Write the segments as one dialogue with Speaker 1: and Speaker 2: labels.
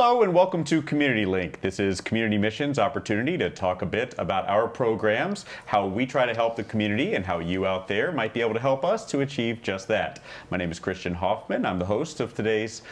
Speaker 1: Hello and welcome to Community Link. This is Community Mission's opportunity to talk a bit about our programs, how we try to help the community, and how you out there might be able to help us to achieve just that. My name is Hoffman. I'm the host of today's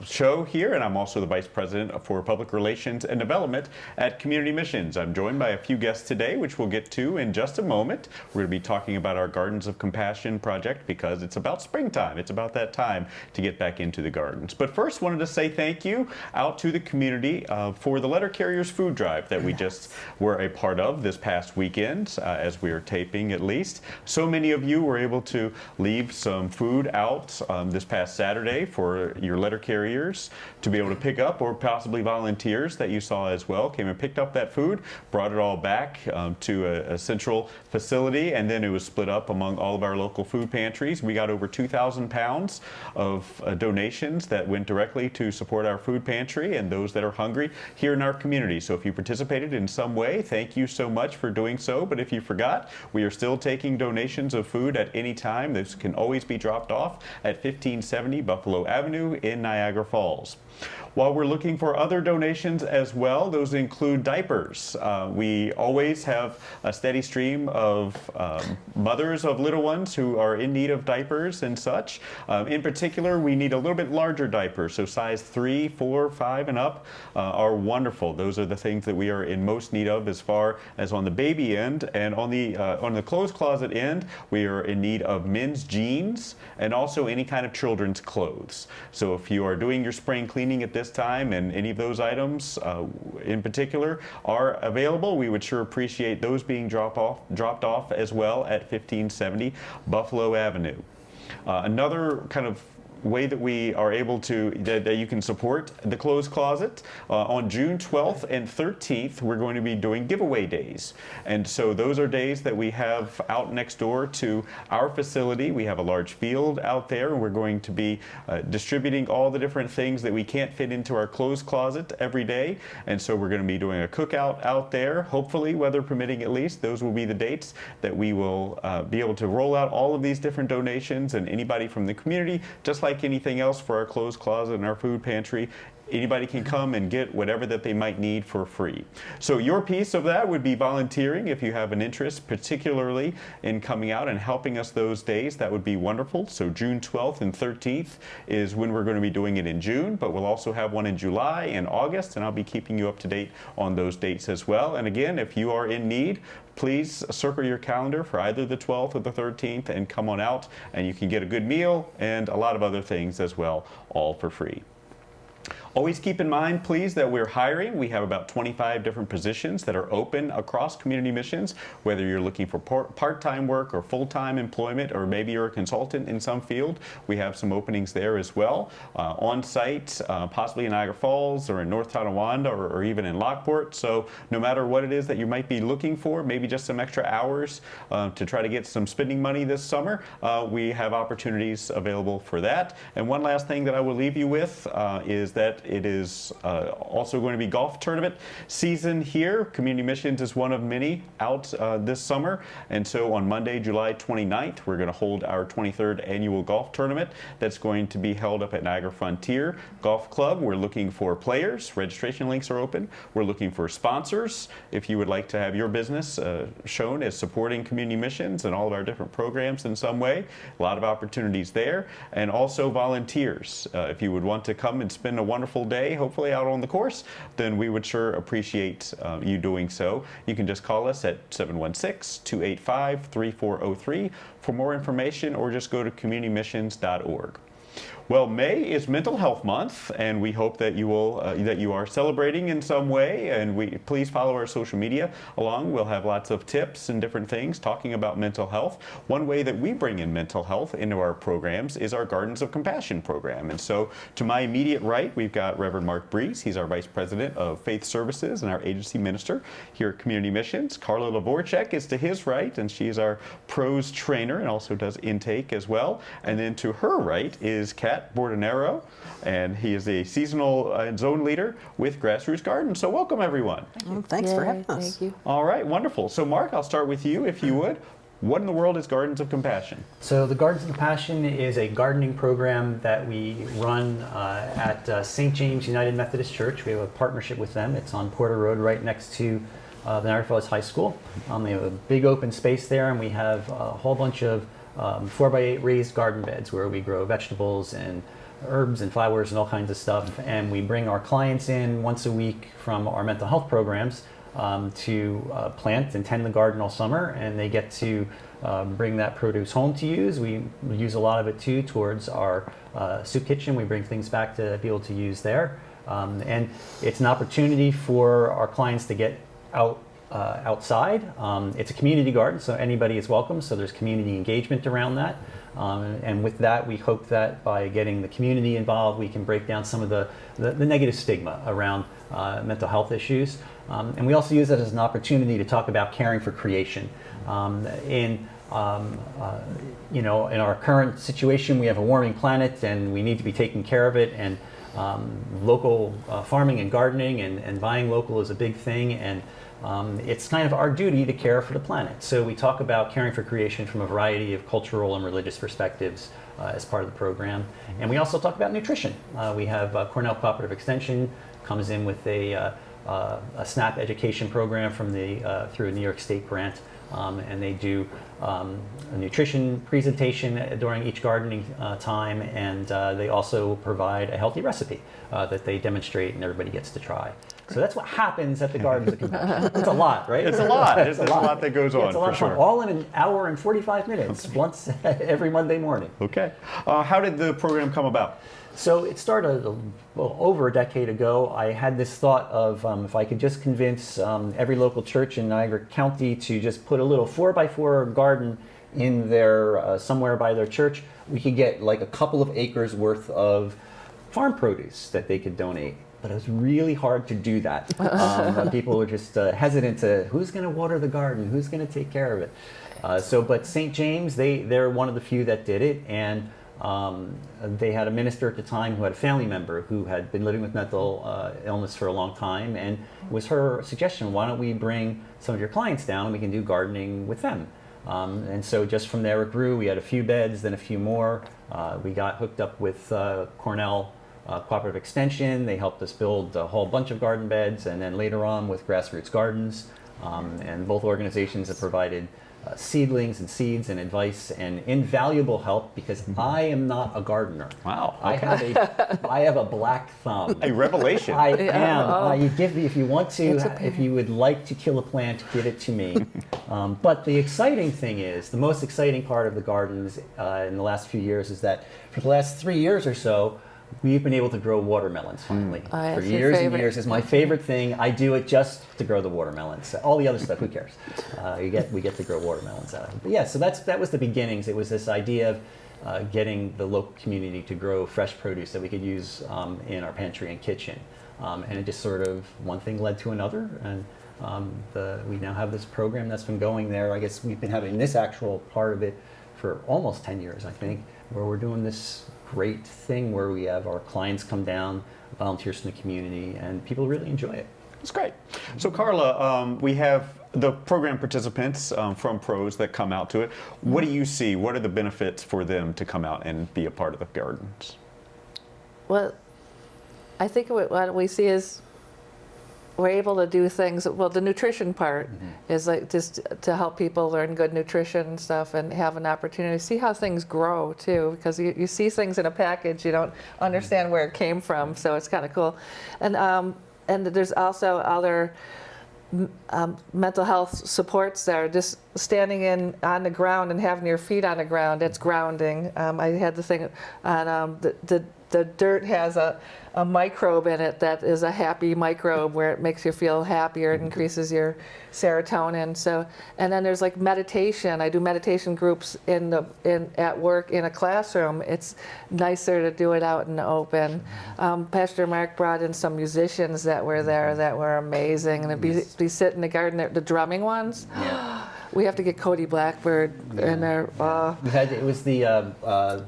Speaker 1: show here, and I'm also the Vice President for Public Relations and Development at Community Missions. I'm joined by a few guests today, which we'll get to in just a moment. We're going to be talking about our Gardens of Compassion project because it's about springtime. It's about that time to get back into the gardens. But first, wanted to say thank you out to the community for the letter carriers food drive that we just were a part of this past weekend, as we are taping at least. So many of you were able to leave some food out this past Saturday for your letter carriers to be able to pick up, or possibly volunteers that you saw as well came and picked up that food, brought it all back to a central facility, and then it was split up among all of our local food pantries. We got over 2,000 pounds of donations that went directly to support our food pantry and those that are hungry here in our community. So if you participated in some way, thank you so much for doing so. But if you forgot, we are still taking donations of food at any time. This can always be dropped off at 1570 Buffalo Avenue in Niagara Falls. While we're looking for other donations as well, those include diapers. We always have a steady stream of mothers of little ones who are in need of diapers and such. In particular, we need a little bit larger diapers, so size 3, 4, 5 and up are wonderful. Those are the things that we are in most need of as far as on the baby end, and on the clothes closet end, we are in need of men's jeans and also any kind of children's clothes. So if you are doing your spring cleaning at this time and any of those items in particular are available, we would sure appreciate those being dropped off as well at 1570 Buffalo Avenue. Another kind of way that we are able to, that you can support the clothes closet, on June 12th and 13th, we're going to be doing giveaway days. And so those are days that we have out next door to our facility. We have a large field out there, and we're going to be distributing all the different things that we can't fit into our clothes closet every day. And so we're going to be doing a cookout out there, hopefully, weather permitting at least. Those will be the dates that we will be able to roll out all of these different donations, and anybody from the community, just like anything else for our clothes closet and our food pantry, anybody can come and get whatever that they might need for free. So your piece of that would be volunteering. If you have an interest particularly in coming out and helping us those days, that would be wonderful. So June 12th and 13th is when we're going to be doing it in June, but we'll also have one in July and August, and I'll be keeping you up to date on those dates as well. And again, if you are in need, please circle your calendar for either the 12th or the 13th and come on out, and you can get a good meal and a lot of other things as well, all for free. Always keep in mind, please, that we're hiring. We have about 25 different positions that are open across Community Missions, whether you're looking for part-time work or full-time employment, or maybe you're a consultant in some field. We have some openings there as well, on-site, possibly in Niagara Falls or in North Tonawanda or even in Lockport. So no matter what it is that you might be looking for, maybe just some extra hours to try to get some spending money this summer, we have opportunities available for that. And one last thing that I will leave you with is that it is also going to be golf tournament season here. Community Missions is one of many out this summer. And so on Monday, July 29th, we're going to hold our 23rd annual golf tournament that's going to be held up at Niagara Frontier Golf Club. We're looking for players. Registration links are open. We're looking for sponsors. If you would like to have your business shown as supporting Community Missions and all of our different programs in some way, a lot of opportunities there. And also volunteers. If you would want to come and spend a wonderful day, hopefully out on the course, then we would sure appreciate you doing so. You can just call us at 716-285-3403 for more information, or just go to communitymissions.org. Well, May is Mental Health Month, and we hope that you will that you are celebrating in some way. And please follow our social media along. We'll have lots of tips and different things talking about mental health. One way that we bring in mental health into our programs is our Gardens of Compassion program. And so, to my immediate right, we've got Reverend Mark Breeze. He's our Vice President of Faith Services and our agency minister here at Community Missions. Carla Lavorchek is to his right, and she's our pros trainer and also does intake as well. And then to her right is Kat Bordenero, and he is a seasonal zone leader with Grassroots Gardens. So welcome, everyone.
Speaker 2: Thanks for having us.
Speaker 3: Thank you.
Speaker 1: All right, wonderful. So Mark, I'll start with you, if you would. What in the world is Gardens of Compassion?
Speaker 2: So the Gardens of Compassion is a gardening program that we run at St. James United Methodist Church. We have a partnership with them. It's on Porter Road right next to the Niagara Falls High School. They have a big open space there, and we have a whole bunch of 4x8 raised garden beds where we grow vegetables and herbs and flowers and all kinds of stuff. And we bring our clients in once a week from our mental health programs to plant and tend the garden all summer, and they get to bring that produce home to use. We use a lot of it too towards our soup kitchen. We bring things back to be able to use there, and it's an opportunity for our clients to get outside. It's a community garden, so anybody is welcome, so there's community engagement around that. And with that, we hope that by getting the community involved, we can break down some of the negative stigma around mental health issues. And we also use it as an opportunity to talk about caring for creation. In our current situation, we have a warming planet, and we need to be taking care of it. And local farming and gardening and buying local is a big thing. And it's kind of our duty to care for the planet. So we talk about caring for creation from a variety of cultural and religious perspectives as part of the program. And we also talk about nutrition. We have Cornell Cooperative Extension comes in with a SNAP education program from through a New York State grant. And they do a nutrition presentation during each gardening time, and they also provide a healthy recipe that they demonstrate and everybody gets to try. So that's what happens at the Gardens of Compassion. It's a lot, right?
Speaker 1: It's a lot. There's a lot that goes on,
Speaker 2: it's a lot
Speaker 1: for sure.
Speaker 2: Fun. All in an hour and 45 minutes, once every Monday morning.
Speaker 1: Okay. How did the program come about?
Speaker 2: So it started over a decade ago. I had this thought of if I could just convince every local church in Niagara County to just put a little 4x4 garden in their somewhere by their church, we could get like a couple of acres worth of farm produce that they could donate. But it was really hard to do that. People were just hesitant to, who's going to water the garden? Who's going to take care of it? But St. James, they're one of the few that did it. And they had a minister at the time who had a family member who had been living with mental illness for a long time, and it was her suggestion, why don't we bring some of your clients down and we can do gardening with them. And so just from there it grew. We had a few beds, then a few more. We got hooked up with Cornell Cooperative Extension. They helped us build a whole bunch of garden beds, and then later on with Grassroots Gardens. And both organizations have provided seedlings and seeds and advice and invaluable help, because I am not a gardener.
Speaker 1: Wow. Okay.
Speaker 2: I have a black thumb.
Speaker 1: A revelation.
Speaker 2: I am. You give me, if you want to, if you would like to kill a plant, give it to me. But the exciting thing is, the most exciting part of the gardens in the last few years is that for the last 3 years or so, we've been able to grow watermelons finally. For years and years. It's my favorite thing. I do it just to grow the watermelons. All the other stuff, who cares? We get to grow watermelons out of it. But yeah, so that was the beginnings. It was this idea of getting the local community to grow fresh produce that we could use in our pantry and kitchen. And it just sort of, one thing led to another. And we now have this program that's been going there. I guess we've been having this actual part of it for almost 10 years, I think, where we're doing this great thing where we have our clients come down, volunteers from the community, and people really enjoy it.
Speaker 1: That's great. So Carla, we have the program participants from pros that come out to it. What do you see? What are the benefits for them to come out and be a part of the gardens?
Speaker 3: Well, I think what we see is we're able to do things. Well, the nutrition part is like just to help people learn good nutrition and stuff, and have an opportunity to see how things grow too, because you see things in a package, you don't understand where it came from, so it's kind of cool. And there's also other mental health supports there. Just standing on the ground and having your feet on the ground, it's grounding. I had the thing on the dirt has a microbe in it that is a happy microbe, where it makes you feel happier. It increases your serotonin. So, and then there's like meditation. I do meditation groups at work in a classroom. It's nicer to do it out in the open. Pastor Mark brought in some musicians that were there that were amazing, and it'd be sit in the garden, the drumming ones. we have to get Cody Blackbird in there.
Speaker 2: We had, it was the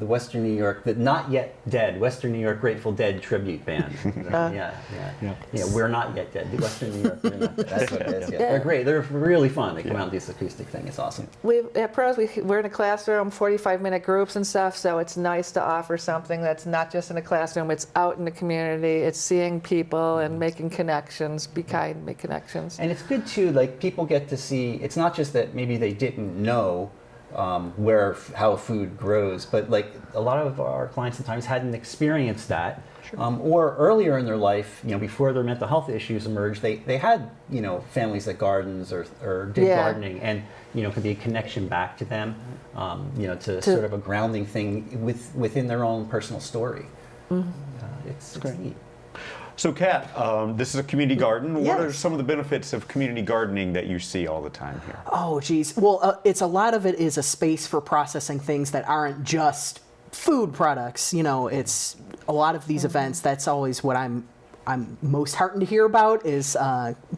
Speaker 2: Western New York, the not yet dead Western New York Grateful Dead tribute band. Yeah, we're not yet dead. The Western New York, we're not dead. That's what it is. Yeah. They're great. They're really fun. They come out and do this acoustic thing. It's awesome.
Speaker 3: At Pros, we're in a classroom, 45-minute groups and stuff, so it's nice to offer something that's not just in a classroom, it's out in the community, it's seeing people and making connections, be kind, make connections.
Speaker 2: And it's good too, like people get to see, it's not just that maybe they didn't know how food grows, but like a lot of our clients sometimes hadn't experienced that. Or earlier in their life, before their mental health issues emerged, they had, families that gardens or did gardening, and, could be a connection back to them, to sort of a grounding thing within their own personal story. It's neat.
Speaker 1: So Kat, this is a community garden.
Speaker 4: Yes.
Speaker 1: What are some of the benefits of community gardening that you see all the time here?
Speaker 4: Oh, geez. Well, it's a lot of it is a space for processing things that aren't just food products. It's a lot of these events. That's always what I'm most heartened to hear about, is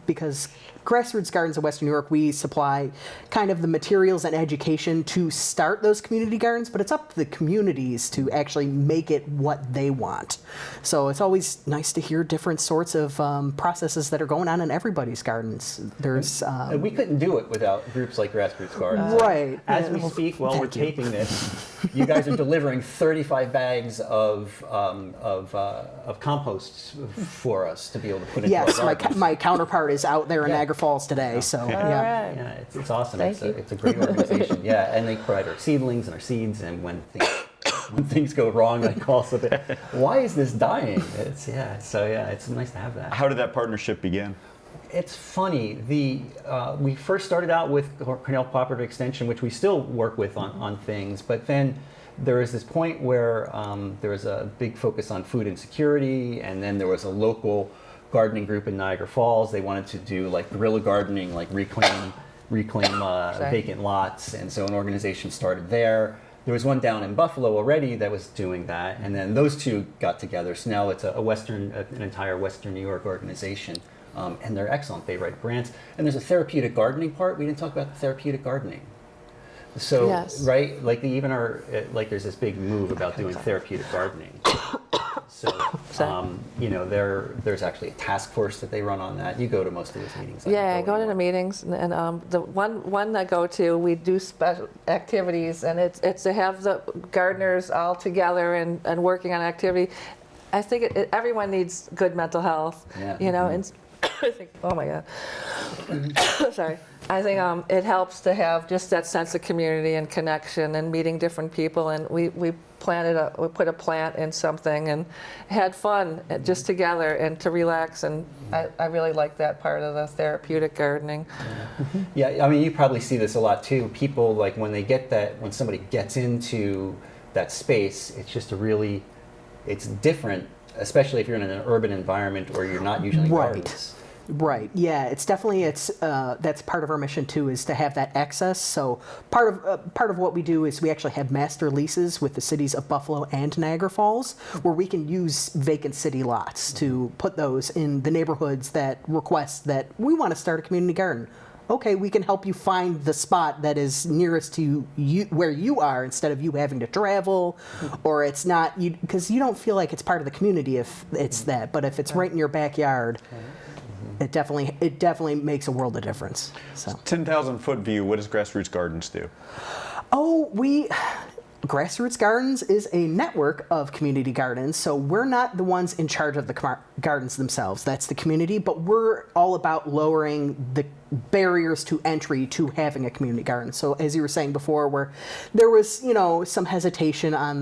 Speaker 4: because Grassroots Gardens of Western New York, we supply kind of the materials and education to start those community gardens, but it's up to the communities to actually make it what they want. So it's always nice to hear different sorts of processes that are going on in everybody's gardens. There's
Speaker 2: we couldn't do it without groups like Grassroots Gardens.
Speaker 4: Right.
Speaker 2: As we speak, while we're taping this, you guys are delivering 35 bags of compost for us to be able to put into
Speaker 4: yes,
Speaker 2: our gardens.
Speaker 4: my counterpart is out there in Niagara Falls today. So yeah.
Speaker 3: Right.
Speaker 2: Yeah, it's awesome.
Speaker 3: Thank you.
Speaker 2: It's a great organization. Yeah, and they provide our seedlings and our seeds, and when things go wrong, I call something. Why is this dying? It's nice to have that.
Speaker 1: How did that partnership begin?
Speaker 2: It's funny. We first started out with Cornell Cooperative Extension, which we still work with on things, but then there was this point where there was a big focus on food insecurity, and then there was a local gardening group in Niagara Falls. They wanted to do like guerrilla gardening, like reclaim vacant lots, and so an organization started there. There was one down in Buffalo already that was doing that, and then those two got together. So now it's an entire Western New York organization, and they're excellent. They write grants, and there's a therapeutic gardening part. We didn't talk about the therapeutic gardening. So
Speaker 3: Yes.
Speaker 2: right, like they even are like there's this big move about doing therapeutic gardening. So there's actually a task force that they run on that. You go to most of those meetings.
Speaker 3: Yeah, I go to the meetings, and the one I go to, we do special activities, and it's to have the gardeners all together and working on activity. I think everyone needs good mental health, and I think, oh my God, sorry. I think it helps to have just that sense of community and connection and meeting different people, and we put a plant in something and had fun just together and to relax, and I really like that part of the therapeutic gardening.
Speaker 2: Yeah, I mean, you probably see this a lot too. People, like when somebody gets into that space, it's just it's different, especially if you're in an urban environment or you're not usually in gardens.
Speaker 4: Right. Yeah. It's definitely that's part of our mission too, is to have that access. So part of what we do is we actually have master leases with the cities of Buffalo and Niagara Falls, where we can use vacant city lots to put those in the neighborhoods that request that we want to start a community garden. Okay, we can help you find the spot that is nearest to you, where you are, instead of you having to travel, or it's not, because you don't feel like it's part of the community if it's that. But if it's right in your backyard, it definitely makes a world of difference. So
Speaker 1: 10,000-foot view, what does Grassroots Gardens do?
Speaker 4: Grassroots Gardens is a network of community gardens, so we're not the ones in charge of the gardens themselves. That's the community, but we're all about lowering the barriers to entry to having a community garden. So as you were saying before, where there was, some hesitation on